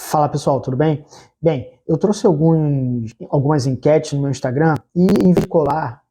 Fala pessoal, tudo bem? Bem, eu trouxe algumas enquetes no meu Instagram e em vez de colar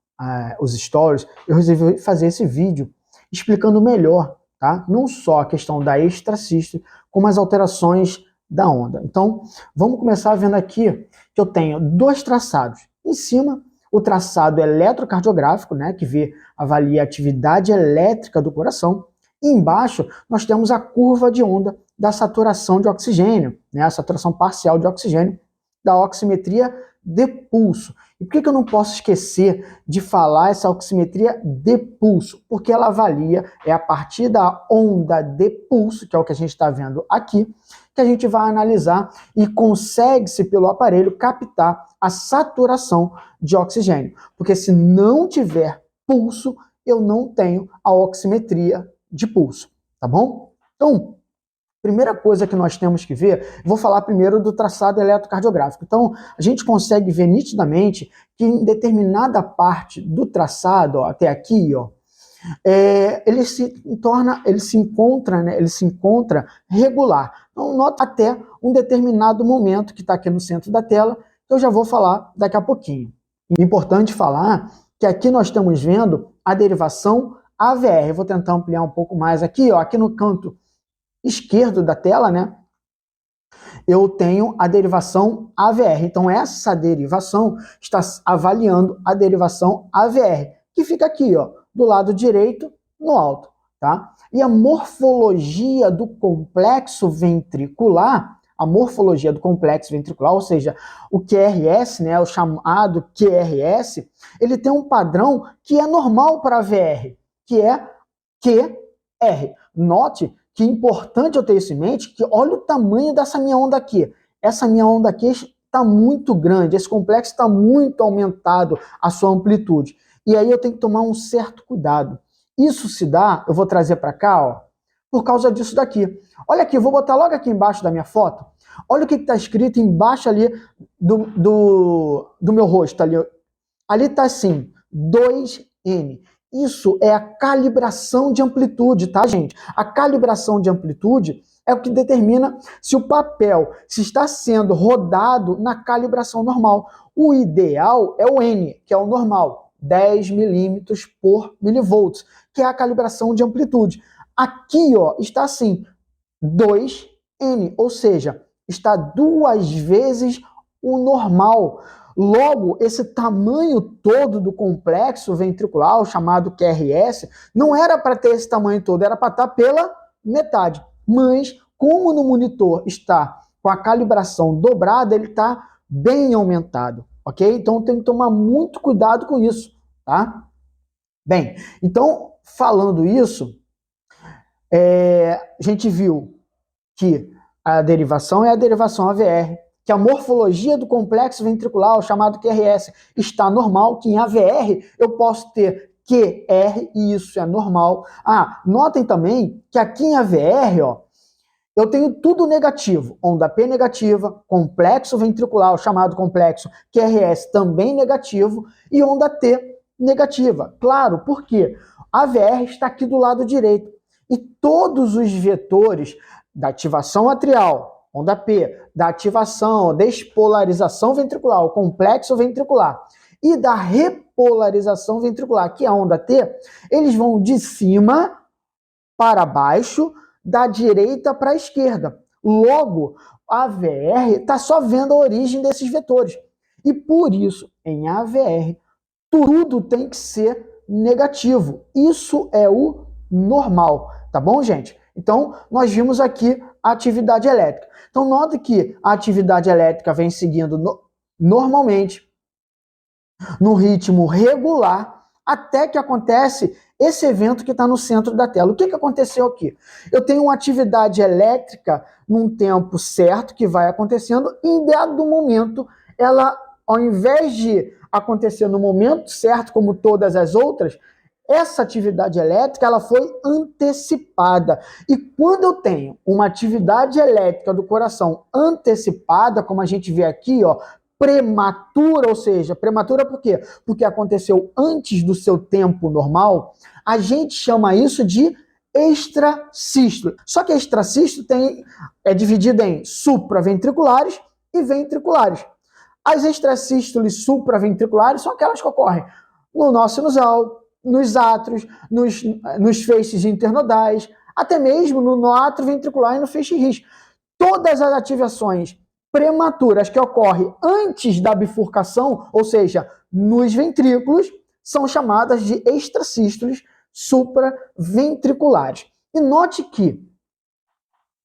os stories, eu resolvi fazer esse vídeo explicando melhor, tá? Não só a questão da extrasístole, como as alterações da onda. Então, vamos começar vendo aqui que eu tenho dois traçados. Em cima, o traçado eletrocardiográfico, né, que avalia a atividade elétrica do coração. E embaixo, nós temos a curva de onda da saturação de oxigênio, né, a saturação parcial de oxigênio, da oximetria de pulso. E por que eu não posso esquecer de falar essa oximetria de pulso? Porque ela avalia, a partir da onda de pulso, que é o que a gente está vendo aqui, que a gente vai analisar e consegue-se pelo aparelho captar a saturação de oxigênio. Porque se não tiver pulso, eu não tenho a oximetria de pulso, tá bom? Então, primeira coisa que nós temos que ver, vou falar primeiro do traçado eletrocardiográfico. Então, a gente consegue ver nitidamente que em determinada parte do traçado, ó, até aqui, ó, ele se encontra regular. Então, nota até um determinado momento que está aqui no centro da tela, que eu já vou falar daqui a pouquinho. Importante falar que aqui nós estamos vendo a derivação AVR. Eu vou tentar ampliar um pouco mais aqui, ó, aqui no canto esquerdo da tela, né? Eu tenho a derivação AVR. Então, essa derivação está avaliando a derivação AVR, que fica aqui, ó, do lado direito, no alto, tá? E a morfologia do complexo ventricular, ou seja, o QRS, né, o chamado QRS, ele tem um padrão que é normal para a AVR, que é QR. Note que é importante eu ter isso em mente, que olha o tamanho dessa minha onda aqui. Essa minha onda aqui está muito grande, esse complexo está muito aumentado, a sua amplitude. E aí eu tenho que tomar um certo cuidado. Isso se dá, eu vou trazer para cá, ó, por causa disso daqui. Olha aqui, eu vou botar logo aqui embaixo da minha foto. Olha o que está escrito embaixo ali do meu rosto. Ali está assim, 2N. Isso é a calibração de amplitude, tá, gente? A calibração de amplitude é o que determina se o papel está sendo rodado na calibração normal. O ideal é o N, que é o normal, 10 milímetros por milivolts, que é a calibração de amplitude. Aqui, ó, está assim, 2N, ou seja, está 2 vezes o normal. Logo, esse tamanho todo do complexo ventricular, chamado QRS, não era para ter esse tamanho todo, era para estar pela metade. Mas, como no monitor está com a calibração dobrada, ele está bem aumentado, ok? Então, tem que tomar muito cuidado com isso, tá? Bem, então, falando isso, a gente viu que a derivação é a derivação AVR, que a morfologia do complexo ventricular, chamado QRS, está normal, que em AVR eu posso ter QR, e isso é normal. Notem também que aqui em AVR, ó, eu tenho tudo negativo, onda P negativa, complexo ventricular, chamado complexo QRS também negativo, e onda T negativa. Claro, por quê? A AVR está aqui do lado direito, e todos os vetores da ativação atrial, onda P, da ativação, despolarização ventricular, o complexo ventricular, e da repolarização ventricular, que é a onda T, eles vão de cima para baixo, da direita para a esquerda. Logo, a AVR está só vendo a origem desses vetores. E por isso, em AVR, tudo tem que ser negativo. Isso é o normal, tá bom, gente? Então, nós vimos aqui a atividade elétrica. Então, note que a atividade elétrica vem seguindo normalmente, no ritmo regular, até que acontece esse evento que está no centro da tela. O que aconteceu aqui? Eu tenho uma atividade elétrica num tempo certo que vai acontecendo, e em dado momento, ela, ao invés de acontecer no momento certo, como todas as outras, essa atividade elétrica ela foi antecipada. E quando eu tenho uma atividade elétrica do coração antecipada, como a gente vê aqui, ó, prematura, ou seja, prematura por quê? Porque aconteceu antes do seu tempo normal, a gente chama isso de extrasístole. Só que a extrasístole é dividida em supraventriculares e ventriculares. As extrasístoles supraventriculares são aquelas que ocorrem no nó sinusal, nos átrios, nos feixes internodais, até mesmo no nó atrioventricular e no feixe His. Todas as ativações prematuras que ocorrem antes da bifurcação, ou seja, nos ventrículos, são chamadas de extrasístoles supraventriculares. E note que,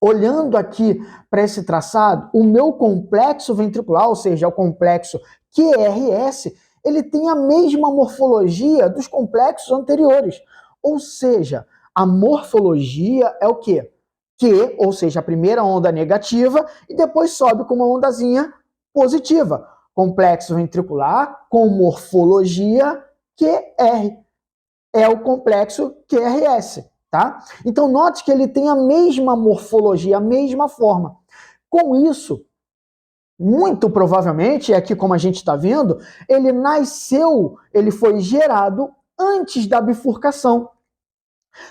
olhando aqui para esse traçado, o meu complexo ventricular, ou seja, o complexo QRS, ele tem a mesma morfologia dos complexos anteriores. Ou seja, a morfologia é o quê? Q, ou seja, a primeira onda negativa, e depois sobe com uma ondazinha positiva. Complexo ventricular com morfologia QR. É o complexo QRS, tá? Então, note que ele tem a mesma morfologia, a mesma forma. Com isso, muito provavelmente, aqui como a gente está vendo, ele foi gerado antes da bifurcação.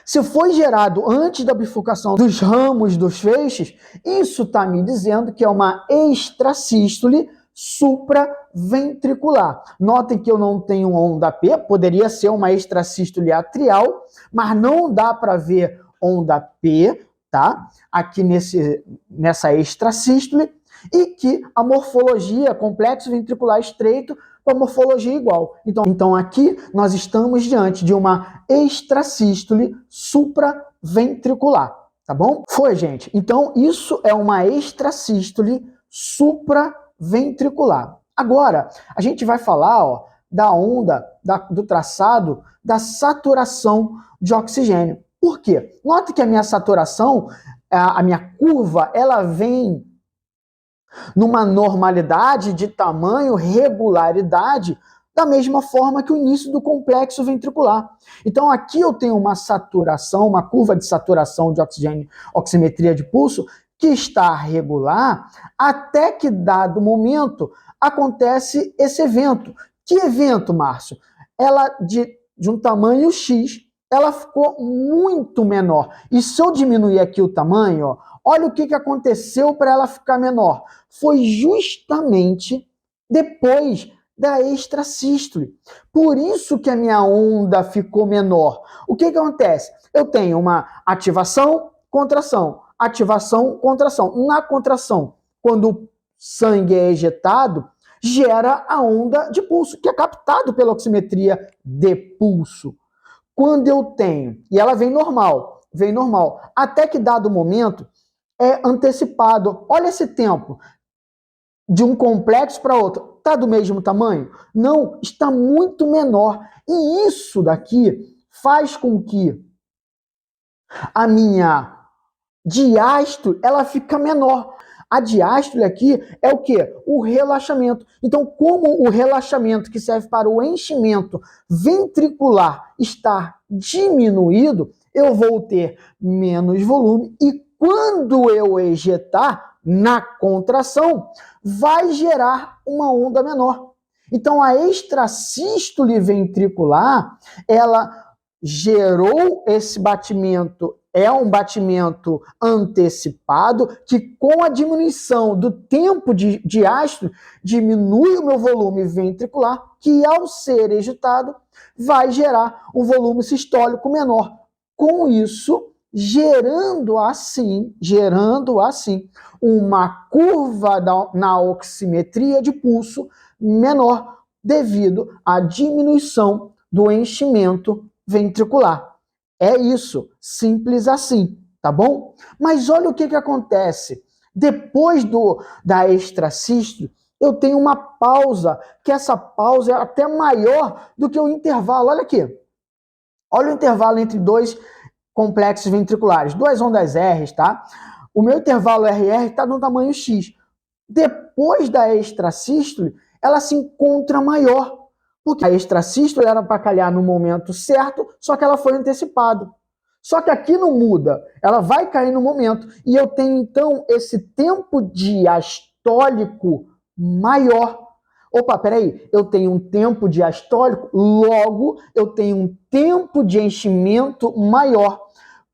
Se foi gerado antes da bifurcação dos ramos dos feixes, isso está me dizendo que é uma extrasístole supraventricular. Notem que eu não tenho onda P, poderia ser uma extrasístole atrial, mas não dá para ver onda P, tá? Aqui nessa extrasístole, e que a morfologia, complexo ventricular estreito, com a morfologia igual. Então aqui nós estamos diante de uma extrasístole supraventricular, tá bom? Foi, gente. Então isso é uma extrasístole supraventricular. Agora, a gente vai falar, ó, da onda, do traçado da saturação de oxigênio. Por quê? Note que a minha saturação, a minha curva, ela vem numa normalidade de tamanho, regularidade, da mesma forma que o início do complexo ventricular. Então aqui eu tenho uma saturação, uma curva de saturação de oxigênio, oximetria de pulso, que está regular, até que dado momento acontece esse evento. Que evento, Márcio? Ela de um tamanho X, ela ficou muito menor. E se eu diminuir aqui o tamanho, ó, olha o que aconteceu para ela ficar menor. Foi justamente depois da extrasístole. Por isso que a minha onda ficou menor. O que acontece? Eu tenho uma ativação, contração, ativação, contração. Na contração, quando o sangue é ejetado, gera a onda de pulso, que é captado pela oximetria de pulso. Quando eu tenho, e ela vem normal, até que dado momento é antecipado. Olha esse tempo de um complexo para outro. Está do mesmo tamanho? Não, está muito menor. E isso daqui faz com que a minha diástole ela fica menor. A diástole aqui é o quê? O relaxamento. Então, como o relaxamento que serve para o enchimento ventricular está diminuído, eu vou ter menos volume e quando eu ejetar na contração, vai gerar uma onda menor. Então, a extrasístole ventricular, ela gerou esse batimento, é um batimento antecipado, que com a diminuição do tempo de diástole, diminui o meu volume ventricular, que ao ser ejetado, vai gerar um volume sistólico menor. Com isso, gerando assim uma curva na oximetria de pulso menor devido à diminuição do enchimento ventricular. É isso, simples assim, tá bom? Mas olha o que acontece. Depois da extrasístole, eu tenho uma pausa, que essa pausa é até maior do que o intervalo. Olha aqui. Olha o intervalo entre dois complexos ventriculares, duas ondas R, tá? O meu intervalo RR está no tamanho X. Depois da extrasístole, ela se encontra maior, porque a extrasístole era para calhar no momento certo, só que ela foi antecipada. Só que aqui não muda, ela vai cair no momento, e eu tenho então esse tempo diastólico maior. Opa, peraí, eu tenho um tempo diastólico, logo eu tenho um tempo de enchimento maior.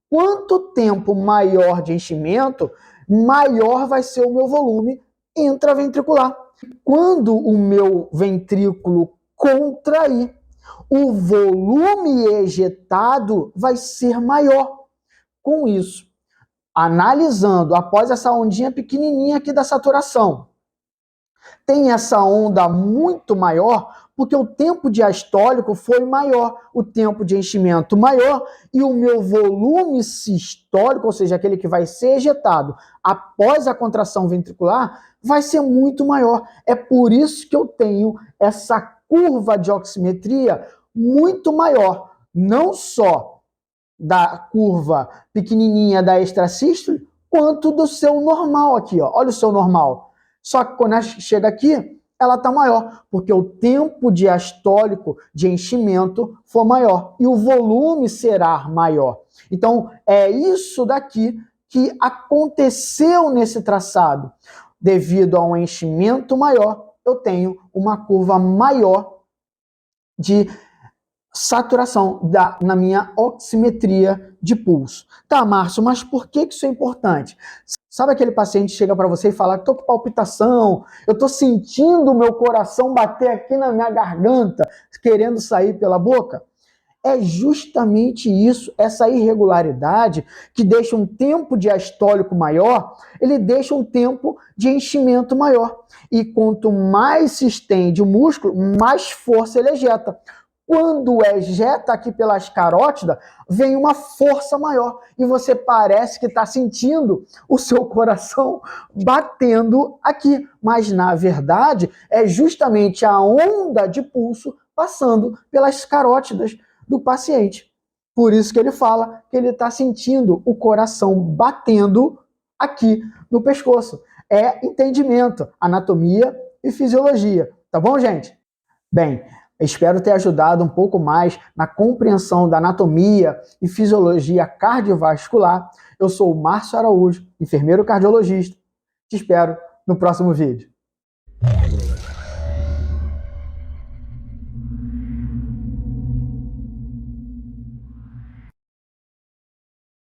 Quanto tempo maior de enchimento, maior vai ser o meu volume intraventricular. Quando o meu ventrículo contrair, o volume ejetado vai ser maior. Com isso, analisando após essa ondinha pequenininha aqui da saturação, tem essa onda muito maior porque o tempo diastólico foi maior, o tempo de enchimento maior e o meu volume sistólico, ou seja, aquele que vai ser ejetado após a contração ventricular, vai ser muito maior. É por isso que eu tenho essa curva de oximetria muito maior, não só da curva pequenininha da extrasístole, quanto do seu normal aqui, ó. Olha o seu normal. Só que quando chega aqui, ela está maior, porque o tempo diastólico de enchimento for maior e o volume será maior. Então, é isso daqui que aconteceu nesse traçado. Devido a um enchimento maior, eu tenho uma curva maior de saturação na minha oximetria de pulso. Tá, Márcio, mas por que isso é importante? Sabe aquele paciente que chega para você e fala, tô com palpitação, eu tô sentindo o meu coração bater aqui na minha garganta, querendo sair pela boca? É justamente isso, essa irregularidade que deixa um tempo diastólico maior, ele deixa um tempo de enchimento maior. E quanto mais se estende o músculo, mais força ele ejeta. Quando ejeta aqui pelas carótidas, vem uma força maior e você parece que está sentindo o seu coração batendo aqui. Mas, na verdade, é justamente a onda de pulso passando pelas carótidas do paciente. Por isso que ele fala que ele está sentindo o coração batendo aqui no pescoço. É entendimento, anatomia e fisiologia. Tá bom, gente? Bem, espero ter ajudado um pouco mais na compreensão da anatomia e fisiologia cardiovascular. Eu sou o Márcio Araújo, enfermeiro cardiologista. Te espero no próximo vídeo.